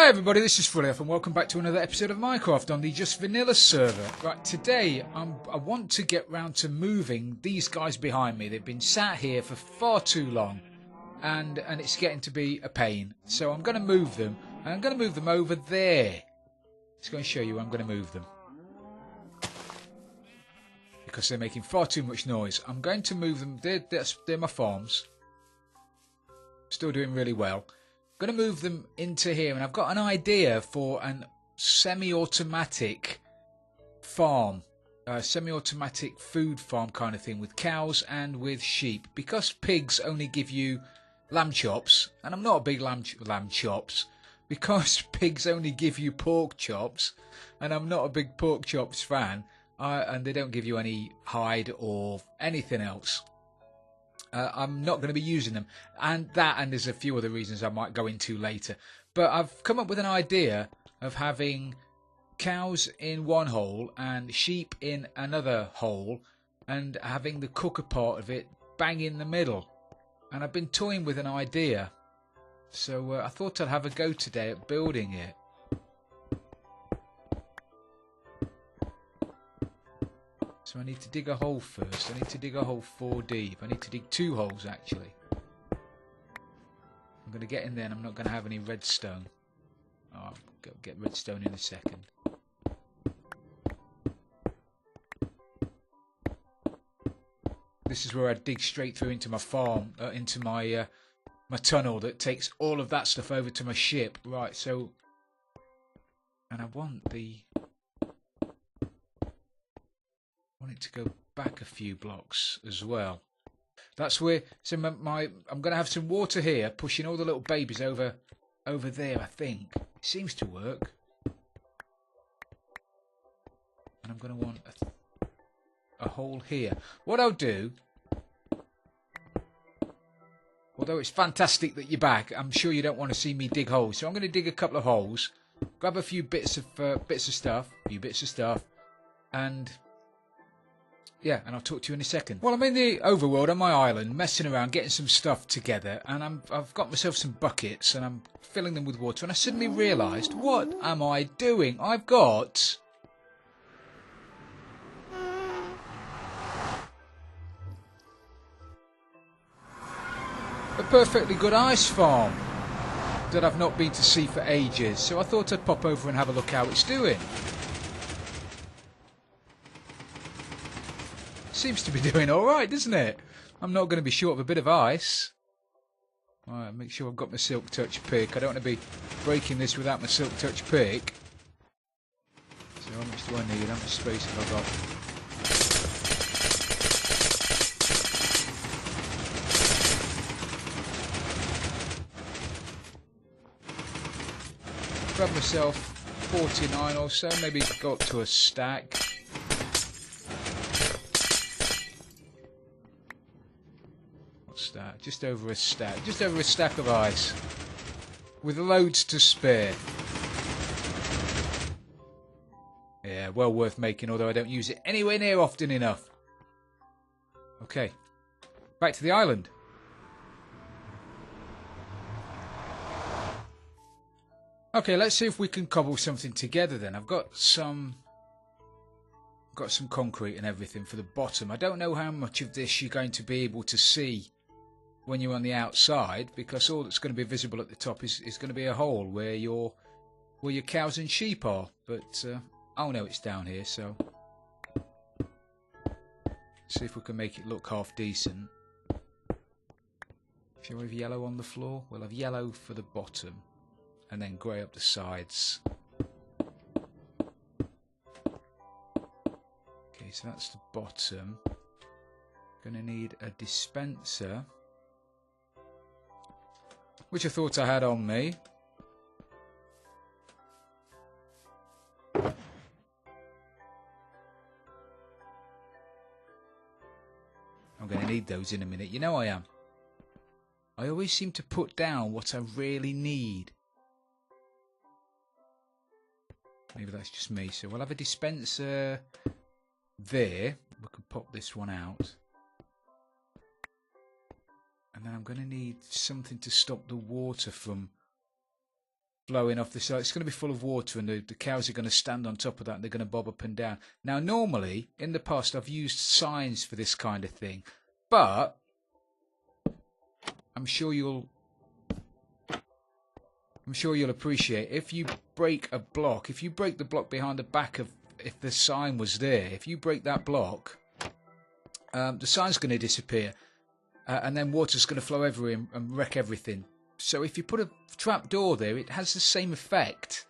Hi everybody, this is Fully Off and welcome back to another episode of Minecraft on the Just Vanilla server. Right, today I want to get round to moving these guys behind me. They've been sat here for far too long and it's getting to be a pain. So I'm going to move them and I'm going to move them over there. Just going to show you where I'm going to move them. Because they're making far too much noise. I'm going to move them, they're my farms. Still doing really well. I'm going to move them into here, and I've got an idea for a semi-automatic farm, semi-automatic food farm kind of thing with cows and with sheep. Because pigs only give you lamb chops, and I'm not a big lamb chops, because pigs only give you pork chops, and I'm not a big pork chops fan, and they don't give you any hide or anything else. I'm not going to be using them, and there's a few other reasons I might go into later. But I've come up with an idea of having cows in one hole and sheep in another hole, and having the cooker part of it bang in the middle. And I've been toying with an idea, so I thought I'd have a go today at building it. So I need to dig a hole first. I need to dig a hole 4 deep. I need to dig 2 holes actually. I'm going to get in there and I'm not going to have any redstone. Oh, I'll get redstone in a second. This is where I dig straight through into my farm, into my my tunnel that takes all of that stuff over to my ship. Right, so... And I want it to go back a few blocks as well. That's where, so I'm going to have some water here pushing all the little babies over there. I think it seems to work, and I'm going to want a hole here. What I'll do, although it's fantastic that you're back, I'm sure you don't want to see me dig holes, so I'm going to dig a couple of holes, grab a few bits of stuff, and yeah, and I'll talk to you in a second. Well, I'm in the overworld on my island, messing around, getting some stuff together, and I've got myself some buckets, and I'm filling them with water, and I suddenly realised, what am I doing? I've got a perfectly good ice farm that I've not been to see for ages, so I thought I'd pop over and have a look how it's doing. Seems to be doing alright, doesn't it? I'm not going to be short of a bit of ice. Alright, make sure I've got my silk touch pick. I don't want to be breaking this without my silk touch pick. So how much do I need? How much space have I got? Grab myself 49 or so, maybe go up to a stack. Just over a stack of ice with loads to spare. Yeah, well worth making, although I don't use it anywhere near often enough. Okay, back to the island. Okay, let's see if we can cobble something together then. I've got some concrete and everything for the bottom. I don't know how much of this you're going to be able to see when you're on the outside, because all that's going to be visible at the top is going to be a hole where your cows and sheep are. But oh no, it's down here, so see if we can make it look half decent. Shall we have yellow on the floor? We'll have yellow for the bottom and then grey up the sides. Okay, so that's the bottom. Gonna need a dispenser, which I thought I had on me. I'm going to need those in a minute. You know I am. I always seem to put down what I really need. Maybe that's just me. So we'll have a dispenser there. We can pop this one out. And then I'm going to need something to stop the water from flowing off the side. It's going to be full of water, and the cows are going to stand on top of that, and they're going to bob up and down. Now, normally, in the past, I've used signs for this kind of thing, but I'm sure you'll appreciate if you break a block, if you break the block behind the back of, if the sign was there, if you break that block, the sign's going to disappear, and then water's going to flow everywhere and wreck everything. So if you put a trap door there, it has the same effect.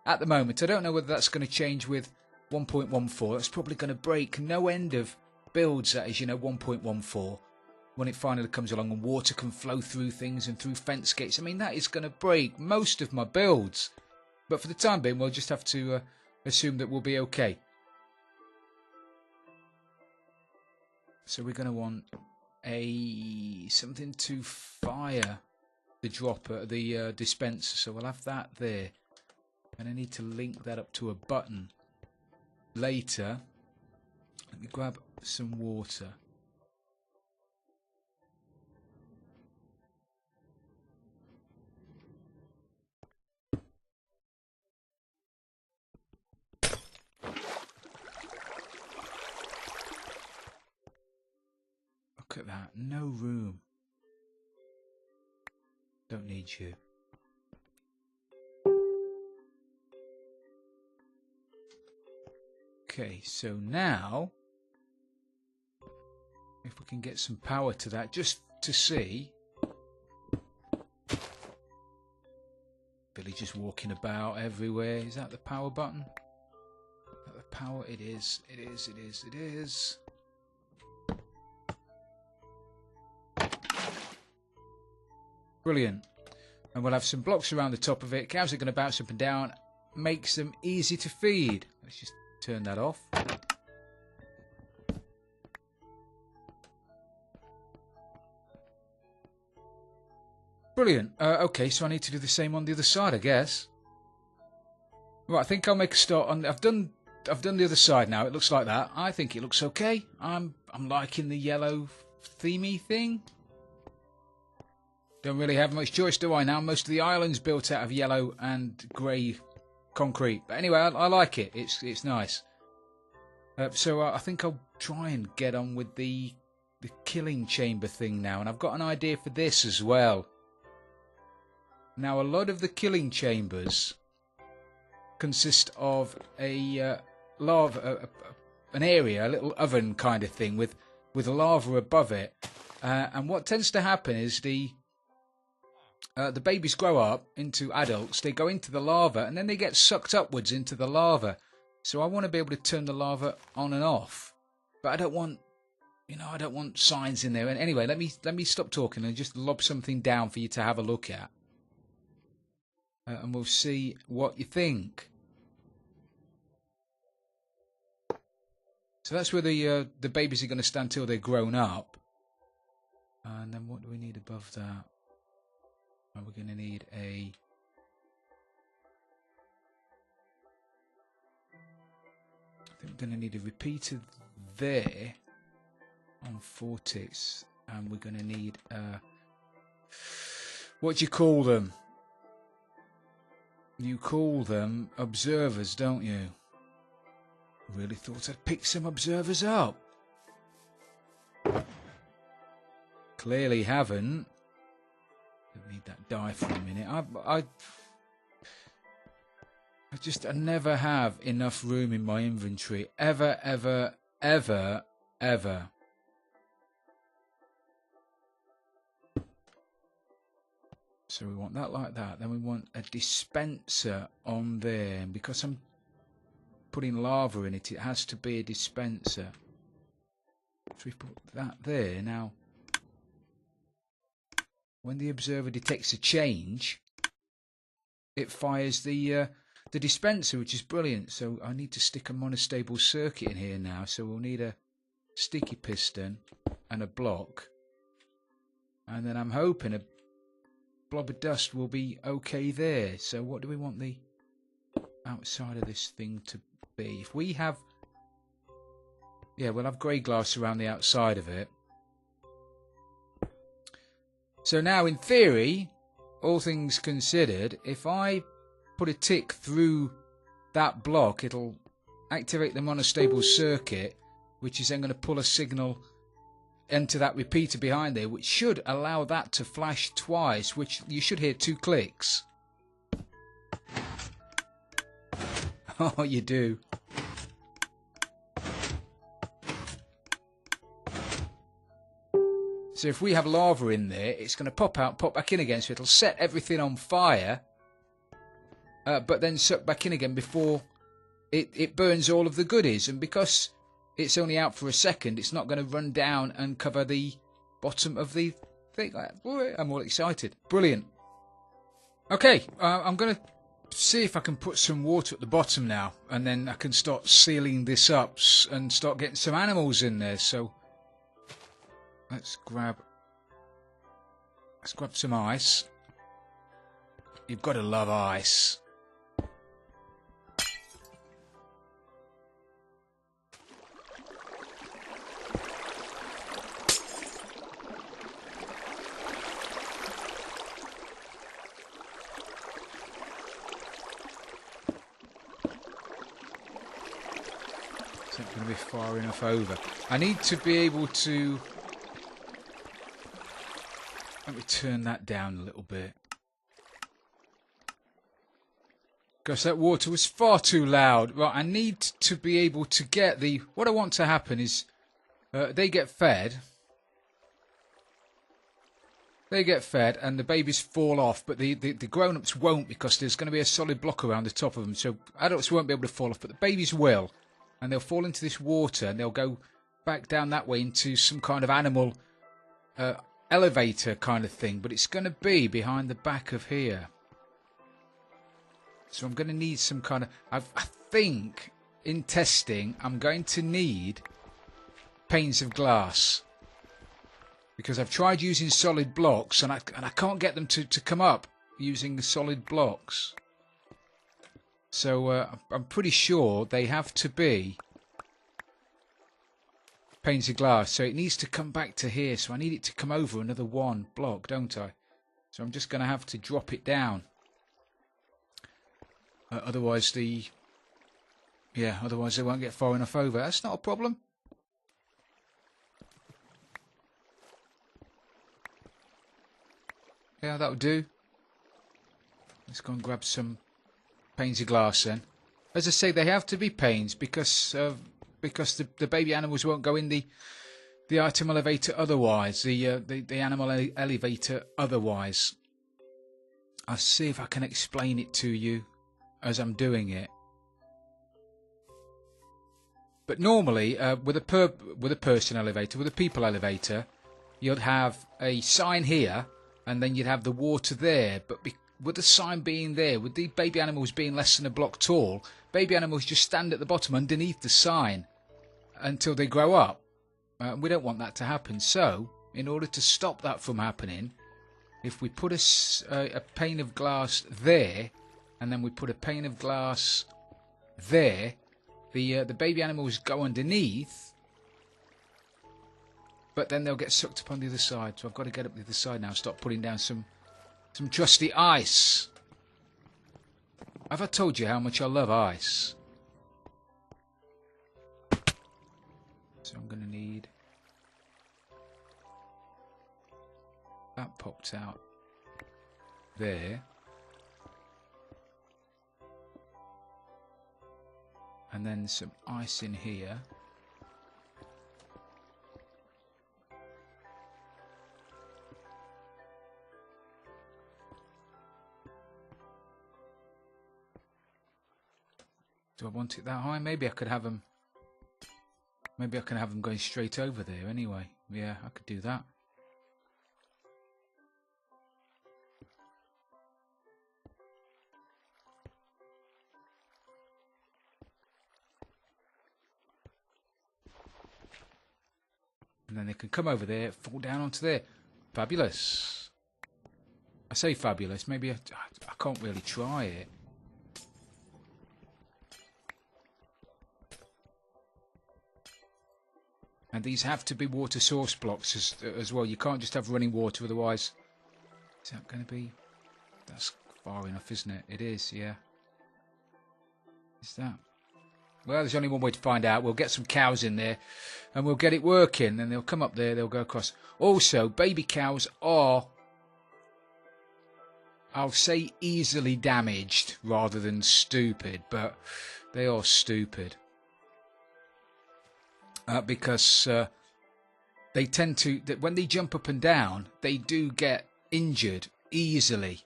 At the moment, I don't know whether that's going to change with 1.14. That's probably going to break no end of builds, that is, 1.14. When it finally comes along and water can flow through things and through fence gates. I mean, that is going to break most of my builds. But for the time being, we'll just have to assume that we'll be okay. So we're going to want something to fire the dropper, the dispenser. So we'll have that there. And I need to link that up to a button later. Let me grab some water. Look at that, no room. Don't need you. Okay, so now, if we can get some power to that, just to see. Billy just walking about everywhere. Is that the power button? Is that the power? It is, it is, it is, it is. Brilliant. And we'll have some blocks around the top of it. Cows are going to bounce up and down. Makes them easy to feed. Let's just turn that off. Brilliant. Okay, so I need to do the same on the other side, I guess. Right, I think I'll make a start on. I've done the other side now. It looks like that. I think it looks okay. I'm liking the yellow themey thing. Don't really have much choice, do I, now? Most of the island's built out of yellow and grey concrete. But anyway, I like it. It's nice. So I think I'll try and get on with the killing chamber thing now. And I've got an idea for this as well. Now, a lot of the killing chambers consist of a lava, an area, a little oven kind of thing with lava above it. And what tends to happen is the babies grow up into adults, they go into the lava, and then they get sucked upwards into the lava. So I want to be able to turn the lava on and off. But I don't want, I don't want signs in there. And anyway, let me stop talking and just lob something down for you to have a look at. And we'll see what you think. So that's where the babies are going to stand till they're grown up. And then what do we need above that? We're going to need I think we're going to need a repeater there on 4 ticks, and we're going to need what do you call them? You call them observers, don't you? Really thought I'd pick some observers up. Clearly haven't. I need that die for a minute. I never have enough room in my inventory. Ever, ever, ever, ever. So we want that like that. Then we want a dispenser on there. And because I'm putting lava in it, it has to be a dispenser. So we put that there. Now, when the observer detects a change, it fires the dispenser, which is brilliant. So I need to stick a monostable circuit in here now. So we'll need a sticky piston and a block. And then I'm hoping a blob of dust will be okay there. So what do we want the outside of this thing to be? If we have... yeah, we'll have grey glass around the outside of it. So now, in theory, all things considered, if I put a tick through that block, it'll activate the monostable circuit, which is then going to pull a signal into that repeater behind there, which should allow that to flash twice, which you should hear 2 clicks. Oh, you do. So if we have lava in there, it's going to pop out, pop back in again, so it'll set everything on fire, but then suck back in again before it burns all of the goodies. And because it's only out for a second, it's not going to run down and cover the bottom of the thing. I'm all excited. Brilliant. Okay, I'm going to see if I can put some water at the bottom now, and then I can start sealing this up and start getting some animals in there. So let's grab some ice. You've got to love ice. It's not going to be far enough over. I need to be able to... Let me turn that down a little bit. Because that water was far too loud. Right, I need to be able to get the... What I want to happen is they get fed. They get fed and the babies fall off, but the grown-ups won't, because there's going to be a solid block around the top of them. So adults won't be able to fall off, but the babies will. And they'll fall into this water and they'll go back down that way into some kind of animal elevator kind of thing. But it's going to be behind the back of here. So I'm going to need some kind of... I think in testing I'm going to need panes of glass. Because I've tried using solid blocks and I can't get them to come up using the solid blocks. So I'm pretty sure they have to be panes of glass. So it needs to come back to here. So I need it to come over another 1 block, don't I? So I'm just going to have to drop it down. Otherwise they won't get far enough over. That's not a problem. Yeah, that'll do. Let's go and grab some panes of glass then. As I say, they have to be panes because the baby animals won't go in the item elevator otherwise. The animal elevator otherwise. I'll see if I can explain it to you as I'm doing it. But normally, with a person elevator, with a people elevator, you'd have a sign here, and then you'd have the water there. But with the sign being there, with the baby animals being less than a block tall, baby animals just stand at the bottom underneath the sign until they grow up. We don't want that to happen. So, in order to stop that from happening, if we put a pane of glass there, and then we put a pane of glass there, the baby animals go underneath, but then they'll get sucked up on the other side. So I've got to get up the other side now, start putting down some trusty ice. Have I told you how much I love ice? So I'm going to need... That popped out there. And then some ice in here. Do I want it that high? Maybe I could have them. Maybe I can have them going straight over there anyway. Yeah, I could do that. And then they can come over there, fall down onto there. Fabulous. I say fabulous. Maybe I can't really try it. And these have to be water source blocks as well. You can't just have running water, otherwise... Is that going to be... That's far enough, isn't it? It is, yeah. Is that? Well, there's only one way to find out. We'll get some cows in there and we'll get it working. And they'll come up there, they'll go across. Also, baby cows are, I'll say, easily damaged rather than stupid, but they are stupid. Because they tend to, when they jump up and down, they do get injured easily.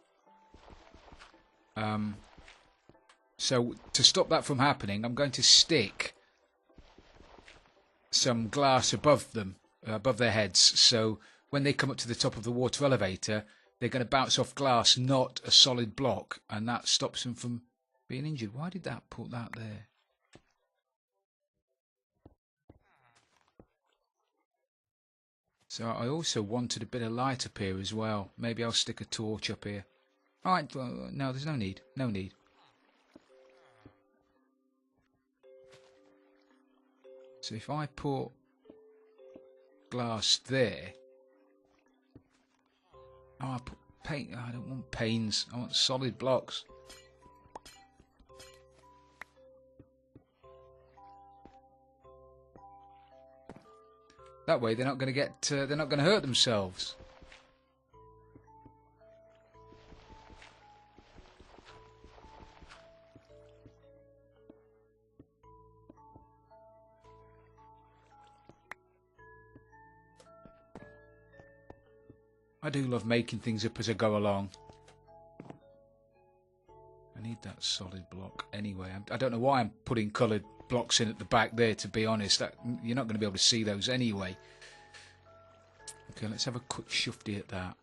So to stop that from happening, I'm going to stick some glass above them, above their heads. So when they come up to the top of the water elevator, they're going to bounce off glass, not a solid block, and that stops them from being injured. Why did that put that there? So I also wanted a bit of light up here as well. Maybe I'll stick a torch up here. Alright, well, no, there's no need. No need. So if I put glass there, oh, I put paint. Oh, I don't want panes. I want solid blocks. That way, they're not going to get. They're not going to hurt themselves. I do love making things up as I go along. I need that solid block anyway. I don't know why I'm putting coloured blocks in at the back there, to be honest. You're not going to be able to see those anyway. Okay, let's have a quick shufty at that.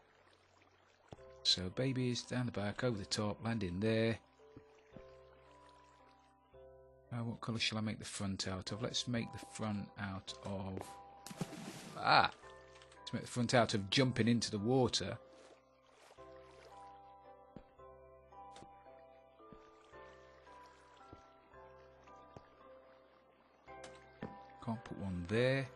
So babies down the back, over the top, landing there. What colour shall I make the front out of? Let's make the front out of... Let's make the front out of jumping into the water. Can't put one there.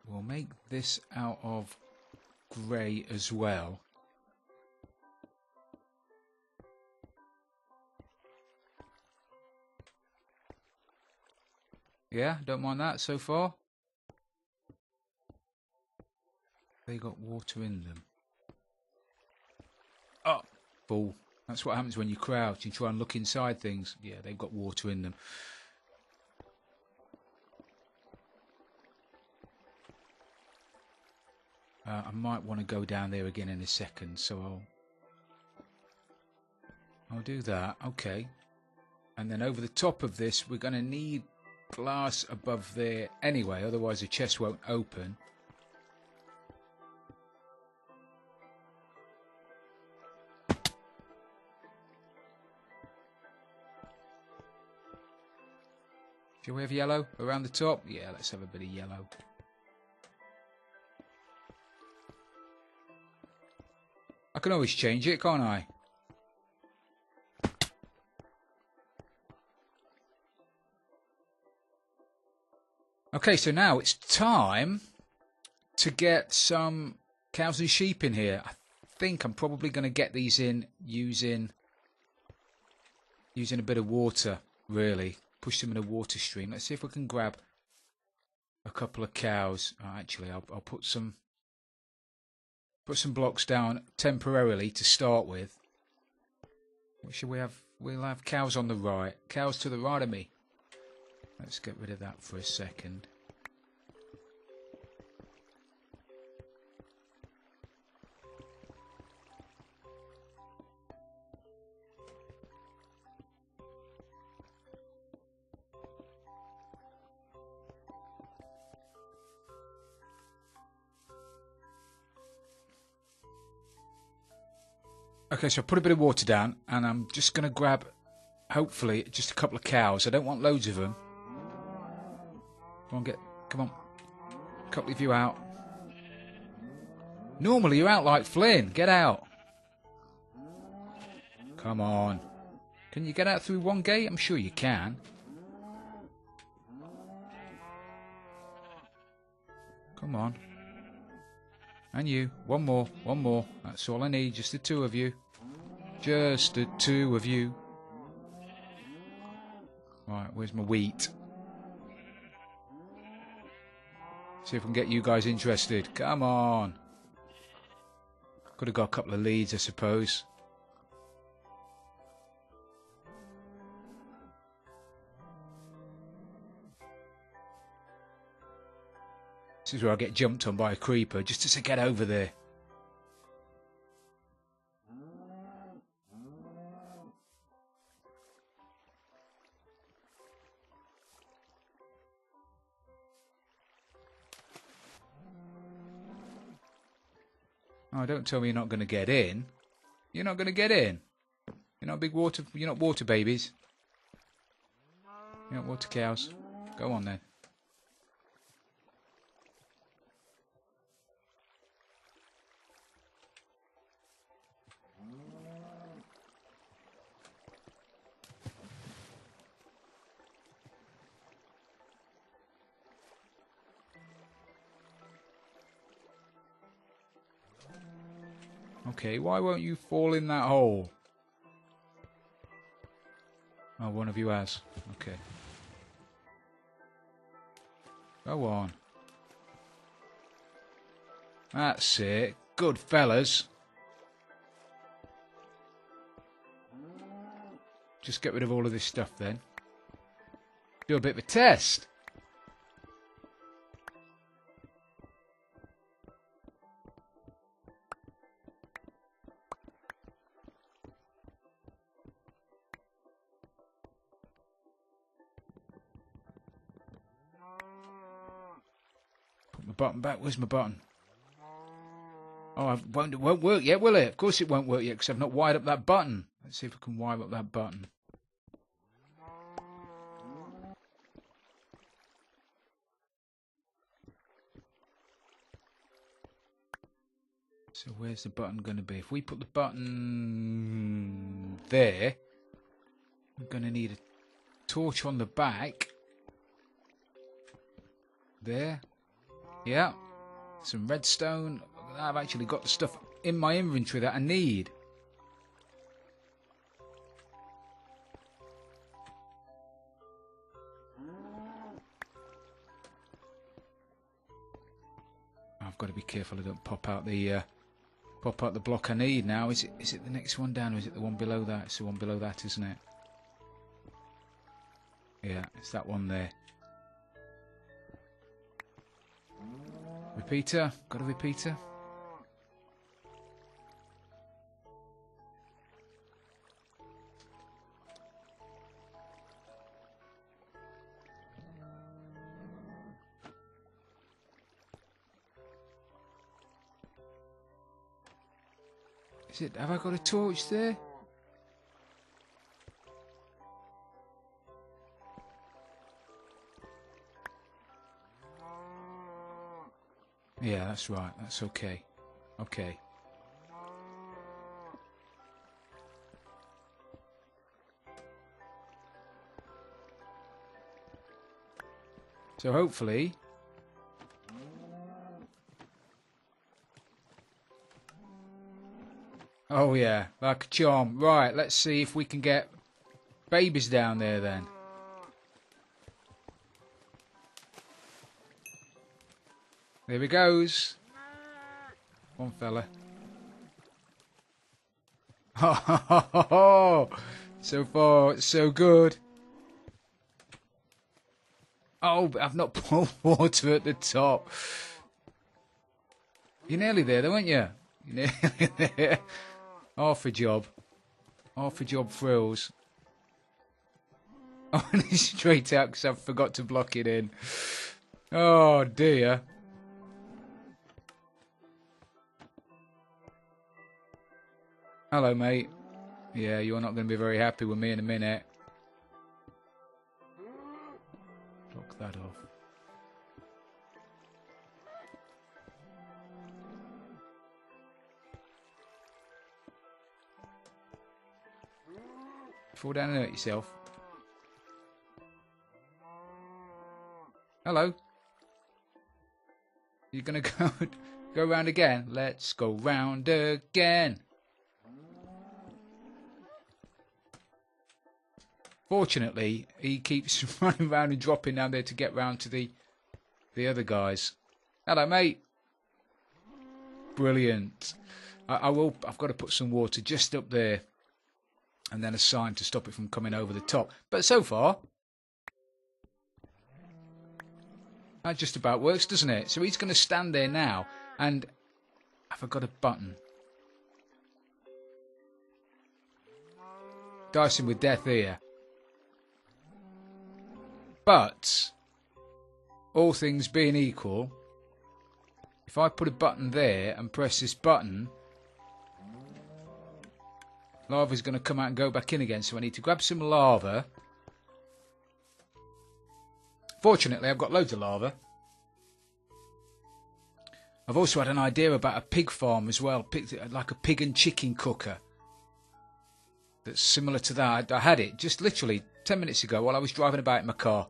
We'll make this out of grey as well. Yeah, don't mind that so far. They got water in them. Oh, fool. That's what happens when you crouch and try and look inside things. Yeah, they've got water in them. I might want to go down there again in a second, so I'll do that. Okay. And then over the top of this, we're going to need glass above there anyway, otherwise the chest won't open. Shall we have yellow around the top? Yeah, let's have a bit of yellow. I can always change it, can't I? Okay, so now it's time to get some cows and sheep in here. I think I'm probably going to get these in using a bit of water, really. Push them in a water stream. Let's see if we can grab a couple of cows. Oh, actually, I'll put some blocks down temporarily to start with. What should we have? We'll have cows on the right. Cows to the right of me. Let's get rid of that for a second. Okay, so I put a bit of water down, and I'm just going to grab, hopefully, just a couple of cows. I don't want loads of them. Come on. A couple of you out. Normally you're out like Flynn. Get out. Come on. Can you get out through one gate? I'm sure you can. Come on. And you. One more. One more. That's all I need. Just the two of you. Just the two of you. Right, where's my wheat? See if we can get you guys interested. Come on. Could have got a couple of leads, I suppose. This is where I get jumped on by a creeper just as I get over there. Oh, don't tell me you're not going to get in. You're not going to get in. You're not big water. You're not water babies. You're not water cows. Go on then. Okay, why won't you fall in that hole? Oh, one of you has. Okay. Go on. That's it. Good fellas. Just get rid of all of this stuff then. Do a bit of a test. Button back. Where's my button? Oh, it won't work yet, will it? Of course it won't work yet because I've not wired up that button. Let's see if I can wire up that button. So where's the button going to be? If we put the button there, we're going to need a torch on the back. There. Yeah, some redstone. I've actually got the stuff in my inventory that I need. I've got to be careful I don't pop out the block I need now. Is it the next one down or is it the one below that? It's the one below that, isn't it? Yeah, it's that one there. Repeater, got a repeater. Is it? Have I got a torch there? Yeah, that's right. That's okay. Okay. So hopefully... Oh yeah, like a charm. Right, let's see if we can get babies down there then. There he goes. One fella. Oh, so far, so good. Oh, but I've not poured water at the top. You're nearly there, though, aren't you? You're nearly there. Half a job. Half a job thrills. Oh, and it's straight out because I forgot to block it in. Oh, dear. Hello, mate. Yeah, you're not going to be very happy with me in a minute. Block that off. Fall down and hurt yourself. Hello. You're going to go round again? Let's go round again. Fortunately, he keeps running around and dropping down there to get round to the other guys. Hello, mate. Brilliant. I've got to put some water just up there, and then a sign to stop it from coming over the top. But so far, that just about works, doesn't it? So he's going to stand there now, and have I got a button? Dicing with death here. But, all things being equal, if I put a button there and press this button, lava's going to come out and go back in again. So I need to grab some lava. Fortunately, I've got loads of lava. I've also had an idea about a pig farm as well, like a pig and chicken cooker. That's similar to that. I had it just literally 10 minutes ago while I was driving about in my car.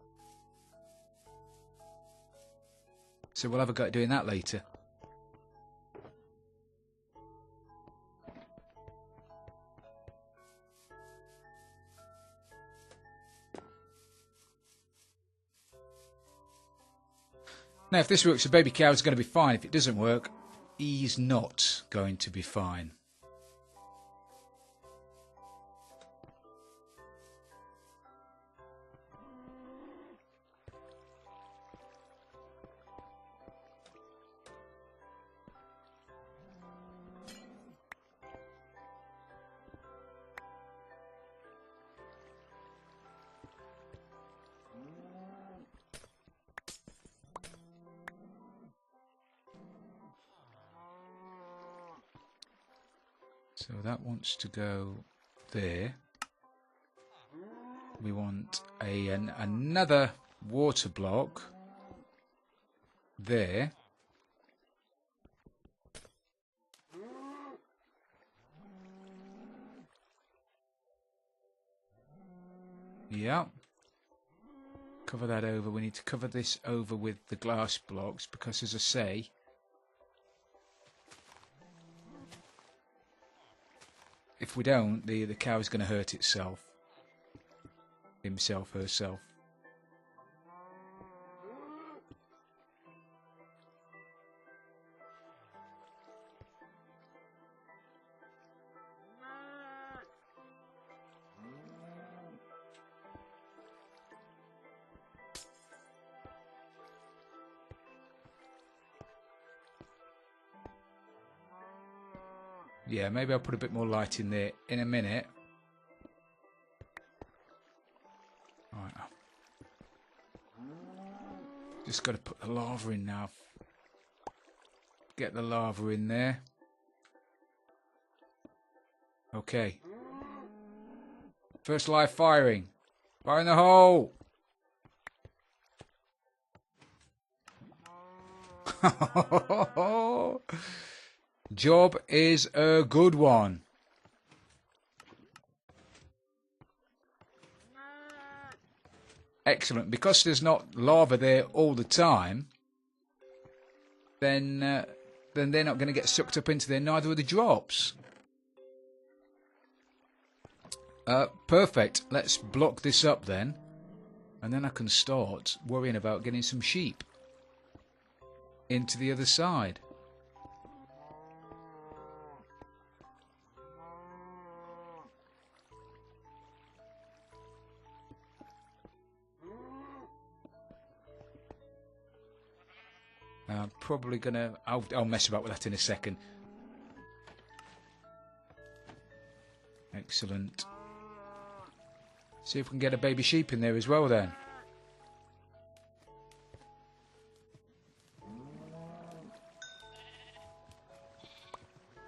So we'll have a go at doing that later. Now, if this works, the baby cow is going to be fine. If it doesn't work, he's not going to be fine. So that wants to go there. We want another water block there. Yeah. Cover that over. We need to cover this over with the glass blocks because, as I say, if we don't, the cow is going to hurt itself. Himself, herself. Yeah, maybe I'll put a bit more light in there in a minute. Right. Just got to put the lava in now. Get the lava in there. Okay. First live firing. Fire in the hole. Job is a good one. Excellent. Because there's not lava there all the time, then they're not going to get sucked up into there. Neither are the drops. Perfect. Let's block this up then, and then I can start worrying about getting some sheep into the other side. I'm probably gonna. I'll mess about with that in a second. Excellent. See if we can get a baby sheep in there as well then.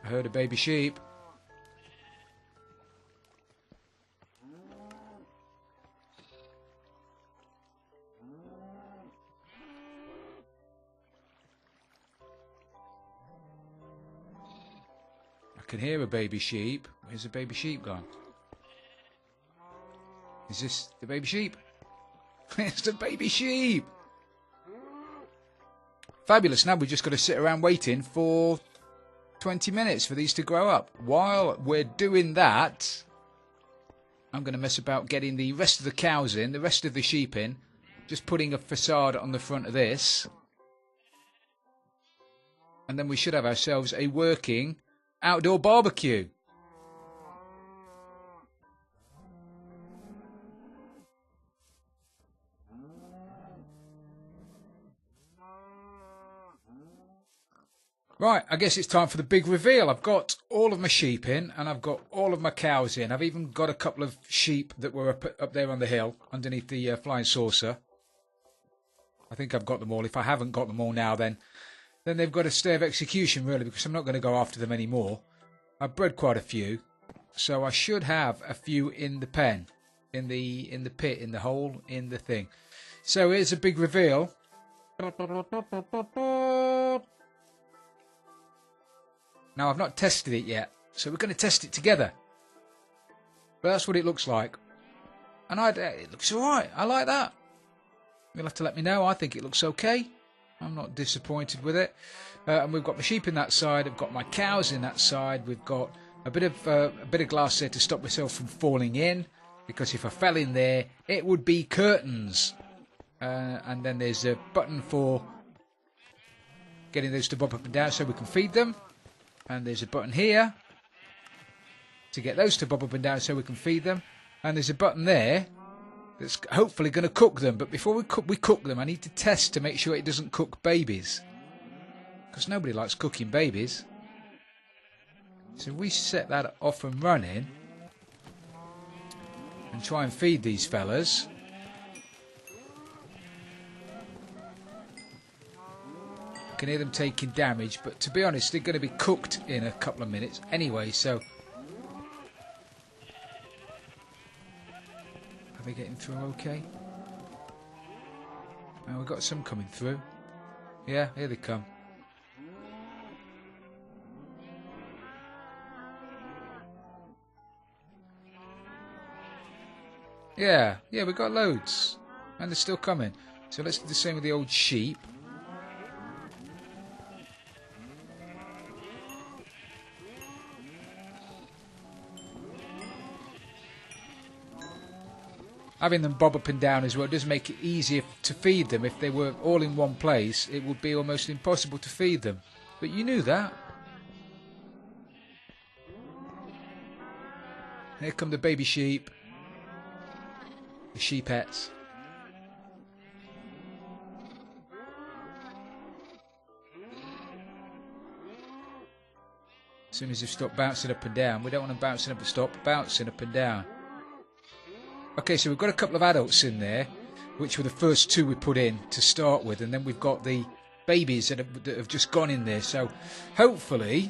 I heard a baby sheep. I can hear a baby sheep. Where's the baby sheep gone? Is this the baby sheep? It's the baby sheep! Fabulous. Now we've just got to sit around waiting for 20 minutes for these to grow up. While we're doing that, I'm going to mess about getting the rest of the cows in, the rest of the sheep in. Just putting a facade on the front of this. And then we should have ourselves a working outdoor barbecue. Right, I guess it's time for the big reveal. I've got all of my sheep in and I've got all of my cows in. I've even got a couple of sheep that were up there on the hill underneath the flying saucer. I think I've got them all. If I haven't got them all now, then they've got a stay of execution, really, because I'm not going to go after them anymore. I've bred quite a few, so I should have a few in the pen, in the pit, in the hole, in the thing. So here's a big reveal. Now, I've not tested it yet, so we're going to test it together. But that's what it looks like. And it looks alright. I like that. You'll have to let me know. I think it looks okay. I'm not disappointed with it. And we've got my sheep in that side. I've got my cows in that side. We've got a bit of glass there to stop myself from falling in. Because if I fell in there, it would be curtains. And then there's a button for getting those to bob up and down so we can feed them. And there's a button here to get those to bob up and down so we can feed them. And there's a button there that's hopefully going to cook them. But before we cook them, I need to test to make sure it doesn't cook babies. Because nobody likes cooking babies. So we set that off and running. And try and feed these fellas. Can hear them taking damage, but to be honest, they're going to be cooked in a couple of minutes anyway, so are they getting through okay? Oh, we've got some coming through. Yeah, here they come. Yeah, we've got loads, and they're still coming. So let's do the same with the old sheep. Having them bob up and down as well does make it easier to feed them. If they were all in one place, it would be almost impossible to feed them. But you knew that. Here come the baby sheep. The sheepettes. As soon as they've stopped bouncing up and down, we don't want them bouncing up and stop bouncing up and down. Okay, so we've got a couple of adults in there, which were the first two we put in to start with, and then we've got the babies that have just gone in there. So hopefully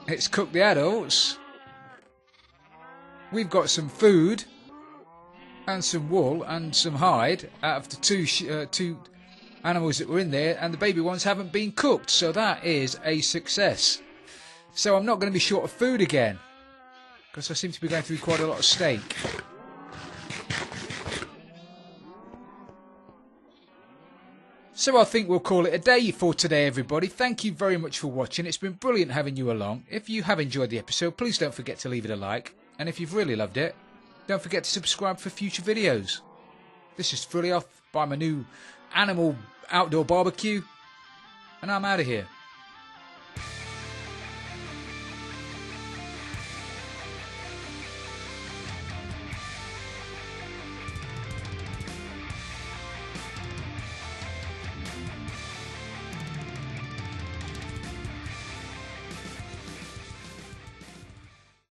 it's cooked the adults. We've got some food and some wool and some hide out of the two animals that were in there, and the baby ones haven't been cooked, so that is a success. So I'm not going to be short of food again, because I seem to be going through quite a lot of steak. So I think we'll call it a day for today, everybody. Thank you very much for watching. It's been brilliant having you along. If you have enjoyed the episode, please don't forget to leave it a like, and if you've really loved it, don't forget to subscribe for future videos. This is Fully Off by my new animal outdoor barbecue, and I'm out of here.